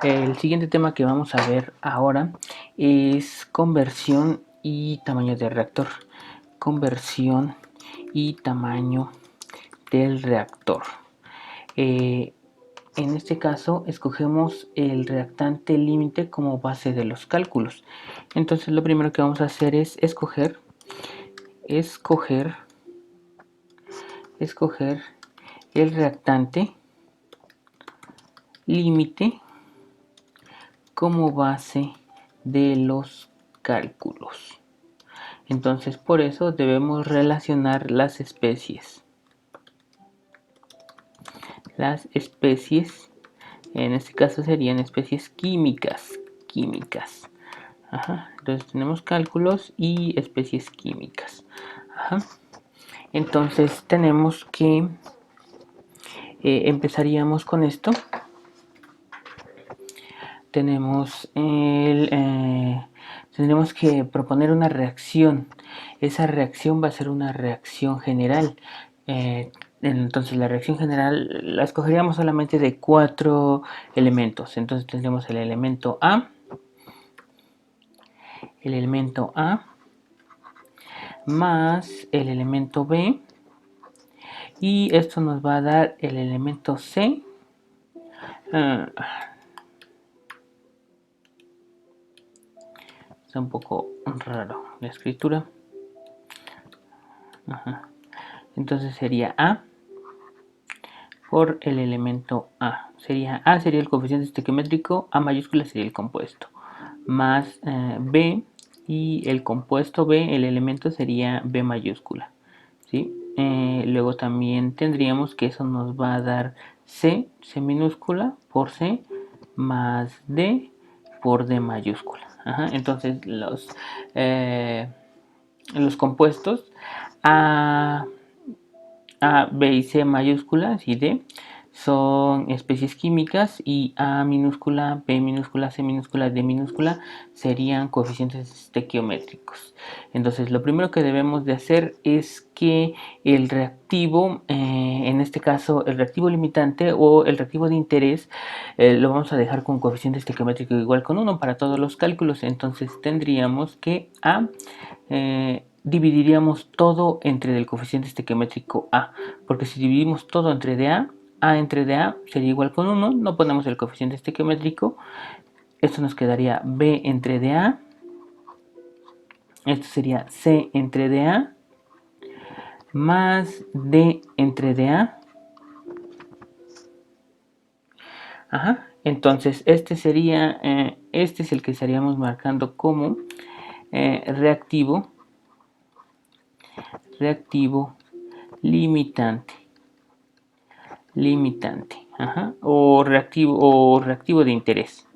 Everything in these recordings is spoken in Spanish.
El siguiente tema que vamos a ver ahora es conversión y tamaño de reactor. Conversión y tamaño del reactor. En este caso escogemos el reactante límite como base de los cálculos. Entonces lo primero que vamos a hacer es escoger el reactante límite como base de los cálculos. Entonces por eso debemos relacionar las especies. Las especies, en este caso serían especies químicas. Ajá. Entonces tenemos cálculos y especies químicas. Ajá. Entonces tenemos que empezaríamos con esto. Tendremos que proponer una reacción. Esa reacción va a ser una reacción general. Entonces la reacción general la escogeríamos solamente de 4 elementos. Entonces tendremos el elemento A más el elemento B, y esto nos va a dar el elemento C. Está un poco raro la escritura. Ajá. Entonces sería A por el elemento A. A sería el coeficiente estequiométrico, A mayúscula sería el compuesto, más B, y el compuesto B, el elemento sería B mayúscula. ¿Sí? Luego también tendríamos que eso nos va a dar C minúscula por C, más D por D mayúscula. Ajá. Entonces los compuestos A, B y C mayúsculas y D son especies químicas, y A minúscula, B minúscula, C minúscula, D minúscula serían coeficientes estequiométricos. Entonces lo primero que debemos de hacer es que el reactivo, en este caso el reactivo limitante o el reactivo de interés, lo vamos a dejar con coeficiente estequiométrico igual con 1 para todos los cálculos. Entonces tendríamos que dividiríamos todo entre el coeficiente estequiométrico A, porque si dividimos todo entre A entre DA sería igual con 1, no ponemos el coeficiente estequiométrico, esto nos quedaría B entre DA, esto sería C entre DA, más D entre DA. Ajá. Entonces este sería, este es el que estaríamos marcando como reactivo limitante. Ajá. O reactivo de interés.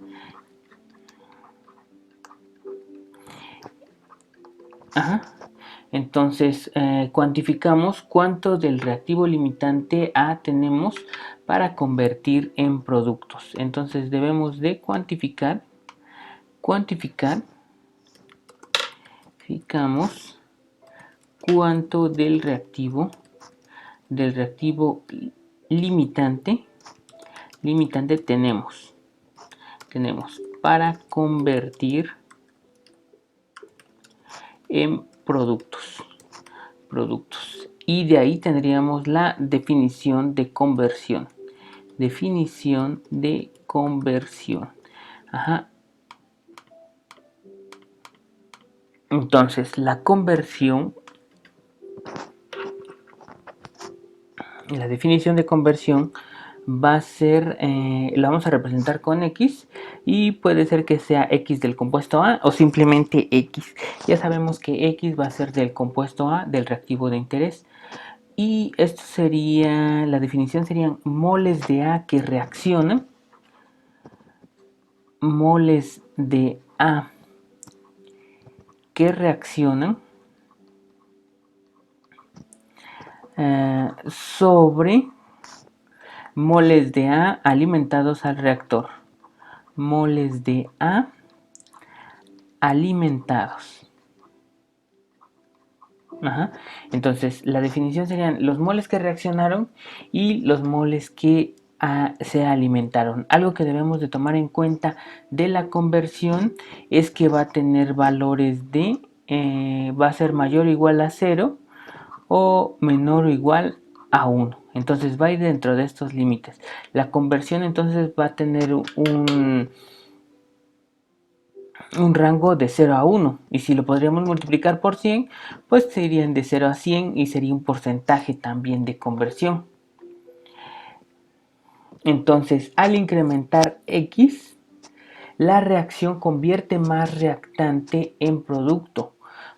Ajá. Entonces cuantificamos cuánto del reactivo limitante A tenemos para convertir en productos. Entonces debemos de cuantificamos cuánto del reactivo limitante tenemos para convertir en productos. Y de ahí tendríamos la definición de conversión. Ajá. Entonces la definición de conversión va a ser, la vamos a representar con X, y puede ser que sea X del compuesto A o simplemente X. Ya sabemos que X va a ser del compuesto A, del reactivo de interés, y esto sería, la definición serían moles de A que reaccionan, sobre moles de A alimentados al reactor. Moles de A alimentados. Ajá. Entonces la definición serían los moles que reaccionaron y los moles que se alimentaron. Algo que debemos de tomar en cuenta de la conversión es que va a tener valores de va a ser mayor o igual a 0 o menor o igual a 1. Entonces va a ir dentro de estos límites. La conversión entonces va a tener un rango de 0 a 1, y si lo podríamos multiplicar por 100, pues serían de 0 a 100 y sería un porcentaje también de conversión. Entonces, al incrementar X, la reacción convierte más reactante en producto.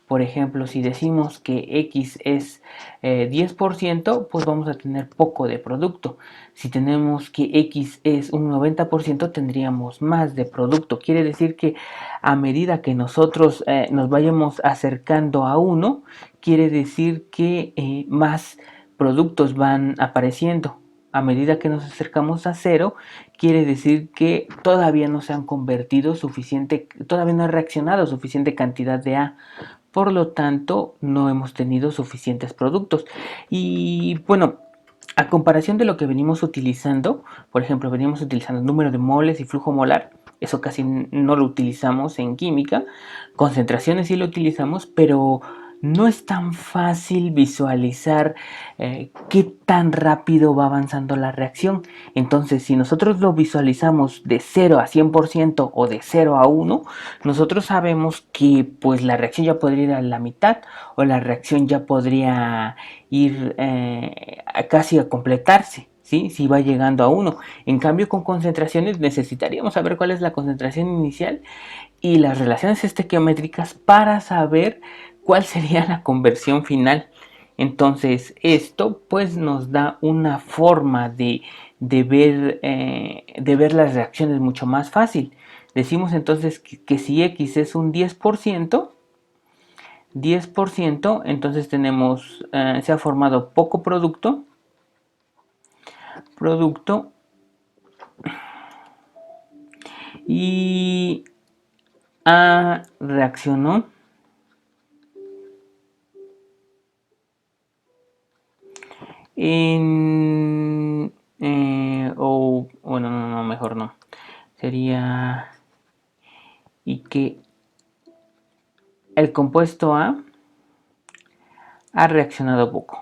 Por ejemplo, si decimos que X es 10%, pues vamos a tener poco de producto. Si tenemos que X es un 90%, tendríamos más de producto. Quiere decir que a medida que nosotros nos vayamos acercando a 1, quiere decir que más productos van apareciendo. A medida que nos acercamos a 0, quiere decir que todavía no se han convertido suficiente, todavía no ha reaccionado suficiente cantidad de A. Por lo tanto, no hemos tenido suficientes productos. Y bueno, a comparación de lo que venimos utilizando, por ejemplo, venimos utilizando el número de moles y flujo molar, eso casi no lo utilizamos en química. Concentraciones sí lo utilizamos, pero no es tan fácil visualizar qué tan rápido va avanzando la reacción. Entonces, si nosotros lo visualizamos de 0 a 100% o de 0 a 1, nosotros sabemos que pues la reacción ya podría ir a la mitad, o la reacción ya podría ir casi a completarse, ¿sí? Si va llegando a 1. En cambio, con concentraciones necesitaríamos saber cuál es la concentración inicial y las relaciones estequiométricas para saber cuál sería la conversión final. Entonces, esto pues nos da una forma de ver las reacciones mucho más fácil. Decimos entonces que si X es un 10%, entonces tenemos, se ha formado poco producto, y A reaccionó bueno, no, mejor no. Sería y que el compuesto A ha reaccionado poco.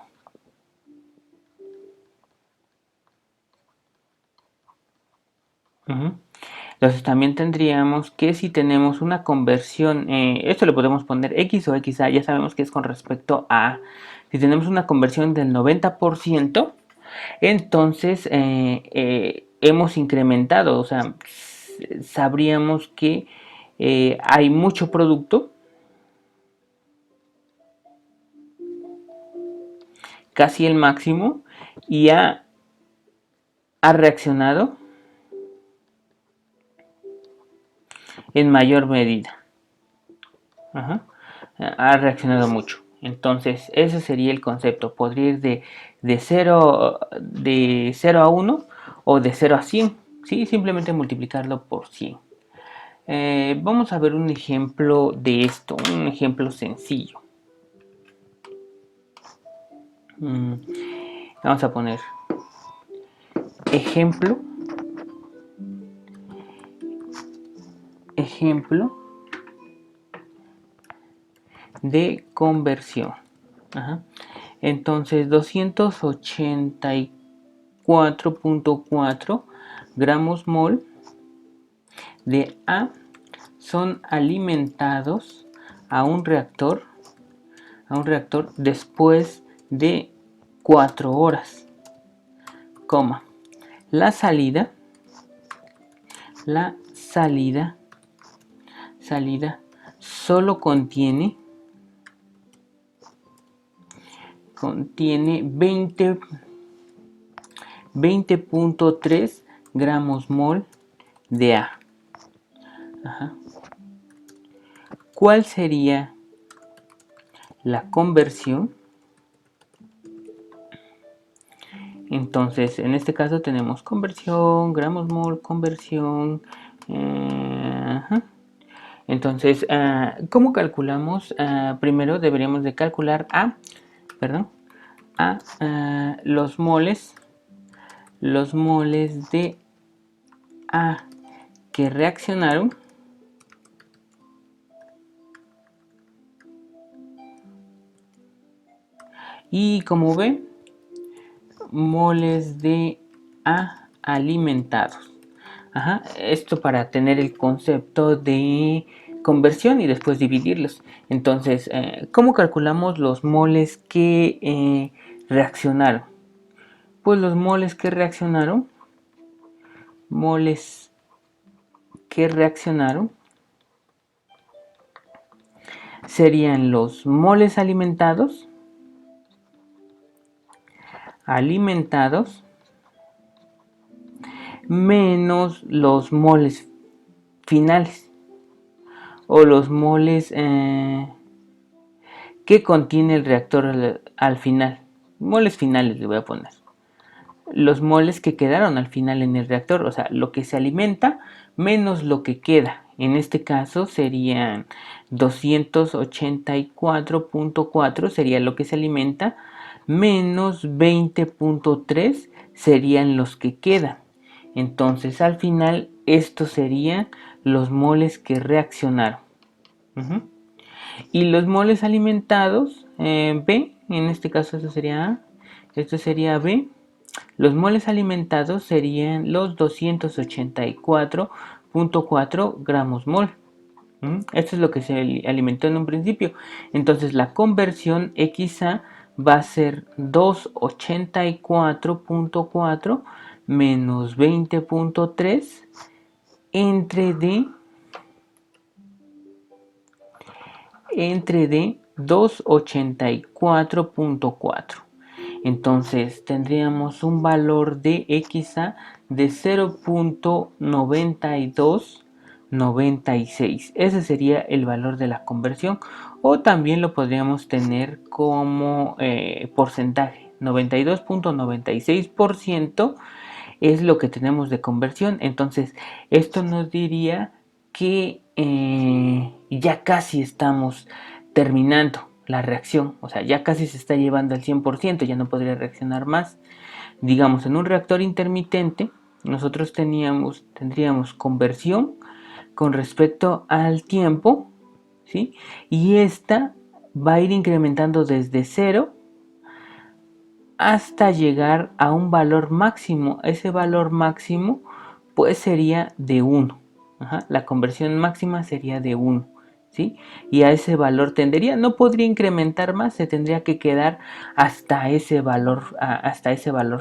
Entonces también tendríamos que si tenemos una conversión, esto le podemos poner X o XA, ya sabemos que es con respecto a, si tenemos una conversión del 90%, entonces hemos incrementado, o sea, sabríamos que hay mucho producto, casi el máximo, y ha reaccionado en mayor medida. Ha reaccionado mucho. Entonces, ese sería el concepto. Podría ir de 0 a 1 o de 0 a 100. ¿Sí? Simplemente multiplicarlo por 100. Vamos a ver un ejemplo de esto, un ejemplo sencillo. Vamos a poner ejemplo de conversión. Entonces 284.4 gramos mol de A son alimentados a un reactor después de 4 horas, la salida solo contiene 20.3 gramos mol de A. ¿Cuál sería la conversión? Entonces, en este caso tenemos conversión, gramos mol, conversión. Entonces, ¿cómo calculamos? Primero deberíamos de calcular los moles los moles de A que reaccionaron y, como ven, moles de A alimentados. Esto para tener el concepto de conversión y después dividirlos. Entonces, ¿cómo calculamos los moles que reaccionaron? Pues los moles que reaccionaron serían los moles alimentados menos los moles finales o los moles que contiene el reactor al final. Moles finales le voy a poner. Los moles que quedaron al final en el reactor, o sea, lo que se alimenta menos lo que queda. En este caso serían 284.4 sería lo que se alimenta, menos 20.3 serían los que quedan. Entonces al final estos serían los moles que reaccionaron. Y los moles alimentados, B, en este caso esto sería A, esto sería B. Los moles alimentados serían los 284.4 gramos mol. Esto es lo que se alimentó en un principio. Entonces la conversión XA va a ser 284.4 menos 20.3 entre D 284.4. Entonces tendríamos un valor de XA de 0.9296. Ese sería el valor de la conversión, o también lo podríamos tener como porcentaje. 92.96% es lo que tenemos de conversión. Entonces esto nos diría que ya casi estamos terminando la reacción, o sea, ya casi se está llevando al 100%, ya no podría reaccionar más. Digamos, en un reactor intermitente nosotros tendríamos conversión con respecto al tiempo, ¿sí? Y esta va a ir incrementando desde 0 hasta llegar a un valor máximo. Ese valor máximo pues sería de 1. La conversión máxima sería de 1. ¿Sí? Y a ese valor tendería, no podría incrementar más, se tendría que quedar hasta ese valor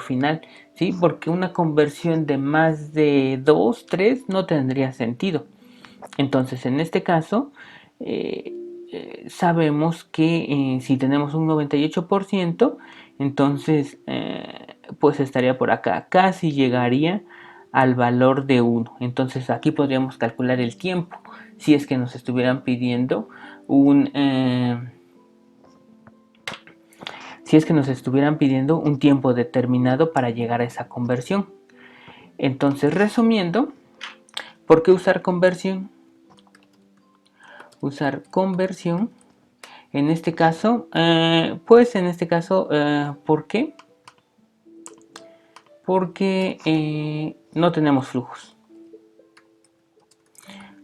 final, ¿sí? Porque una conversión de más de 2, 3 no tendría sentido. Entonces, en este caso, sabemos que si tenemos un 98%, entonces pues estaría por acá, casi llegaría al valor de 1. Entonces aquí podríamos calcular el tiempo si es que nos estuvieran pidiendo un tiempo determinado para llegar a esa conversión. Entonces, resumiendo, ¿por qué usar conversión? En este caso, ¿por qué? Porque no tenemos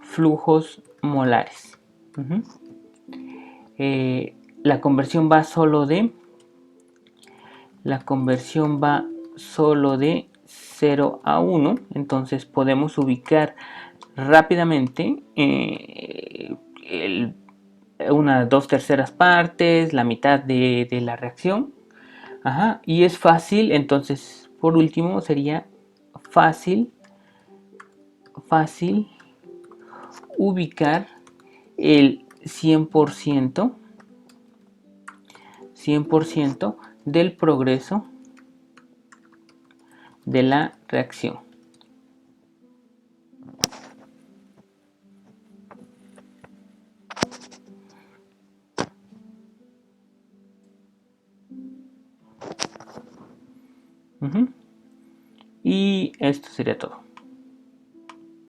flujos molares. La conversión va solo de 0 a 1, entonces podemos ubicar rápidamente una 2/3 partes, la mitad de la reacción. Y es fácil, entonces por último sería fácil ubicar el 100% del progreso de la reacción. Y esto sería todo.